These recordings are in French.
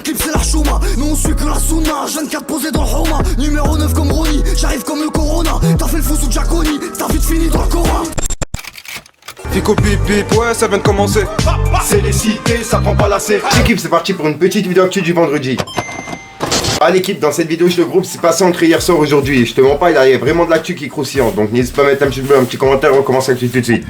un clip c'est la chouma. Nous on suit que la Sunna, 24 posé dans le Homa. Numéro 9 comme Ronnie, j'arrive comme le Corona. T'as fait le fou sous Giaconi, t'as vite fini dans le Cora. Fico bip bip, ouais ça vient de commencer. C'est les cités, ça prend pas la C. L'équipe c'est parti pour une petite vidéo actu du vendredi. Ah l'équipe, dans cette vidéo le groupe c'est passé entre hier soir aujourd'hui. Je te mens pas, il y a vraiment de l'actu qui est croustillante. Donc n'hésite pas à mettre un petit bleu, un petit commentaire, on commence l'actu tout de suite.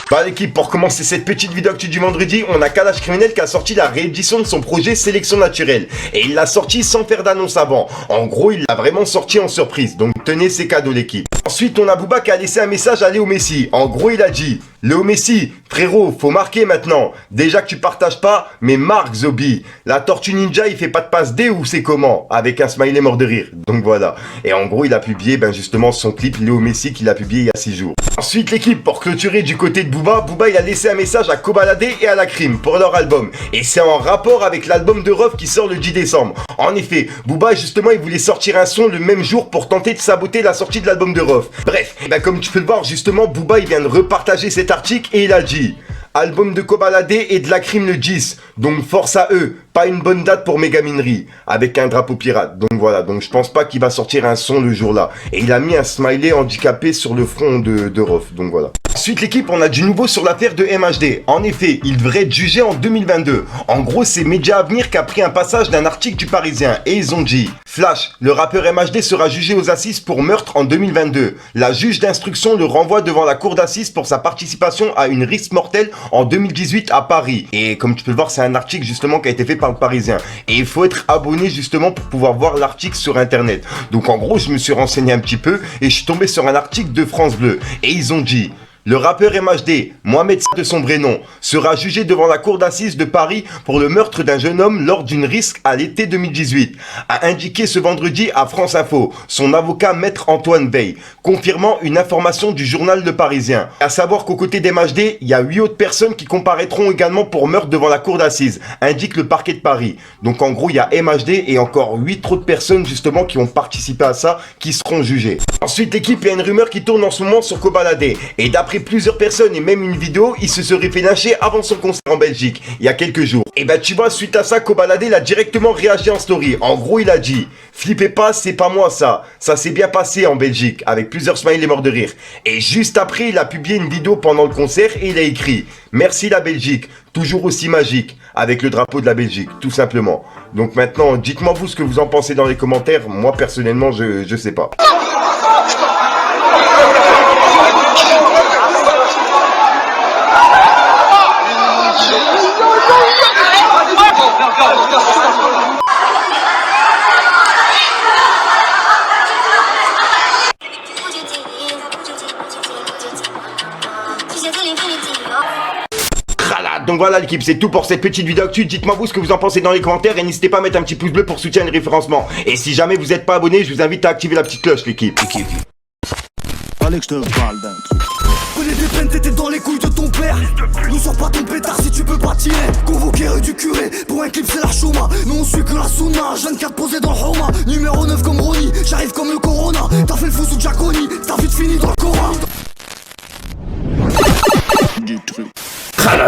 Bah l'équipe, pour commencer cette petite vidéo actu du vendredi, on a Kalash Criminel qui a sorti la réédition de son projet Sélection Naturelle. Et il l'a sorti sans faire d'annonce avant. En gros, il l'a vraiment sorti en surprise. Donc tenez ces cadeaux l'équipe. Ensuite, on a Booba qui a laissé un message à Léo Messi. En gros, il a dit: Léo Messi, frérot, faut marquer maintenant. Déjà que tu partages pas, mais marque Zobi. La Tortue Ninja, il fait pas de passe D ou c'est comment? Avec un smiley mort de rire. Donc voilà. Et en gros, il a publié justement son clip Léo Messi qu'il a publié il y a 6 jours. Ensuite, l'équipe, pour clôturer du côté de Booba, il a laissé un message à Kobalade et à La Crime pour leur album. Et c'est en rapport avec l'album de Ruff qui sort le 10 décembre. En effet, Booba, justement, il voulait sortir un son le même jour pour tenter de saboter la sortie de l'album de Ruff. Bref, comme tu peux le voir, justement, Booba, il vient de repartager cet article et il a dit: album de Kobalade et de La Crime le 10. Donc force à eux. Pas une bonne date pour Mégaminerie, avec un drapeau pirate. Donc voilà, donc je pense pas qu'il va sortir un son le jour-là. Et il a mis un smiley handicapé sur le front de Ruff, donc voilà. Ensuite l'équipe, on a du nouveau sur l'affaire de MHD. En effet, il devrait être jugé en 2022. En gros, c'est Média Avenir qui a pris un passage d'un article du Parisien. Et ils ont dit: Flash, le rappeur MHD sera jugé aux assises pour meurtre en 2022. La juge d'instruction le renvoie devant la cour d'assises pour sa participation à une risque mortelle en 2018 à Paris. Et comme tu peux le voir, c'est un article justement qui a été fait par le Parisien. Et il faut être abonné justement pour pouvoir voir l'article sur internet. Donc en gros, je me suis renseigné un petit peu et je suis tombé sur un article de France Bleu. Et ils ont dit: le rappeur MHD, Mohamed de son vrai nom, sera jugé devant la cour d'assises de Paris pour le meurtre d'un jeune homme lors d'une risque à l'été 2018, a indiqué ce vendredi à France Info son avocat maître Antoine Veil, confirmant une information du journal Le Parisien. À savoir qu'aux côtés d'MHD, il y a 8 autres personnes qui comparaîtront également pour meurtre devant la cour d'assises, indique le parquet de Paris. Donc en gros, il y a MHD et encore 8 autres personnes justement qui ont participé à ça, qui seront jugées. Ensuite l'équipe, il y a une rumeur qui tourne en ce moment sur Kobalade. Et d'après plusieurs personnes et même une vidéo, il se serait fait lyncher avant son concert en Belgique, il y a quelques jours. Et tu vois, suite à ça, Kobalade, il a directement réagi en story. En gros, il a dit: flippez pas, c'est pas moi ça. Ça s'est bien passé en Belgique, avec plusieurs smileys morts de rire. Et juste après, il a publié une vidéo pendant le concert et il a écrit: merci la Belgique, toujours aussi magique, avec le drapeau de la Belgique, tout simplement. Donc maintenant, dites-moi vous ce que vous en pensez dans les commentaires. Moi, personnellement, je sais pas. Donc voilà l'équipe, c'est tout pour cette petite vidéo actu. Dites-moi vous ce que vous en pensez dans les commentaires et n'hésitez pas à mettre un petit pouce bleu pour soutenir le référencement. Et si jamais vous n'êtes pas abonné, je vous invite à activer la petite cloche l'équipe. Fallait que je te parle d'un truc. Prenez des peines, t'étais dans les couilles de ton père. Nous sors pas ton pétard si tu peux pas tirer. Convoqué rue du curé, pour un clip c'est la chouma. Nous on suit que la Sunna, 24 posé dans le Homa. Numéro 9 comme Ronnie, j'arrive comme le Corona. T'as fait le fou sous Giaconi, t'as vite fini dans le Cora. Du truc.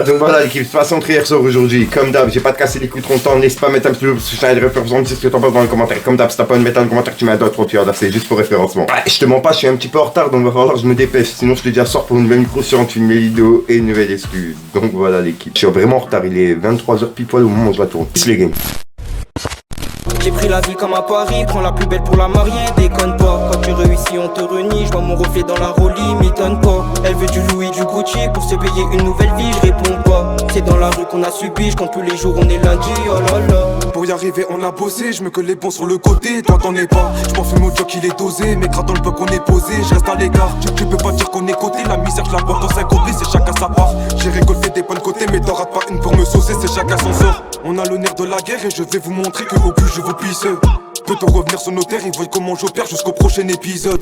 Donc voilà l'équipe, c'est passé entre hier soir aujourd'hui. Comme d'hab, j'ai pas de casser les couilles trop longtemps. N'hésite pas à mettre un petit peu sur la référencement, dis ce que t'en penses dans les commentaires. Comme d'hab, si t'as pas envie de mettre dans les commentaires, tu mets un doigt trop tu là, c'est juste pour référencement. Ouais, je te mens pas, je suis un petit peu en retard donc va falloir que je me dépêche. Sinon je te dis à soir pour une nouvelle micro sur une nouvelle vidéo et une nouvelle excuse. Donc voilà l'équipe. Je suis vraiment en retard, il est 23h pile poil au moment où je la tourne. Peace les gars. J'ai pris la vie comme à Paris, prends la plus belle pour la marier, déconne pas. Quand tu réussis on te renie, je vois mon reflet dans la Rollie, m'étonne pas. Elle veut du Louis, du Gucci, pour se payer une nouvelle vie, je réponds pas. C'est dans la rue qu'on a subi, je compte tous les jours, on est lundi, oh là là. Pour y arriver on a bossé, je me que les bons sur le côté, toi t'en es pas. Je m'en fume au job qu'il est dosé, mais grave dans le peuple qu'on est posé, je reste à l'égard. Tu peux pas dire qu'on est coté, la misère je la porte dans 5 côtés, c'est chacun sa part. J'ai récolté des bonnes côtés, mais t'en rates pas une pour me saucer, c'est chacun son sort. On a le nerf de la guerre et je vais vous montrer que au plus je vous puisse. Peut-on revenir sur nos terres, ils voient comment j'opère jusqu'au prochain épisode.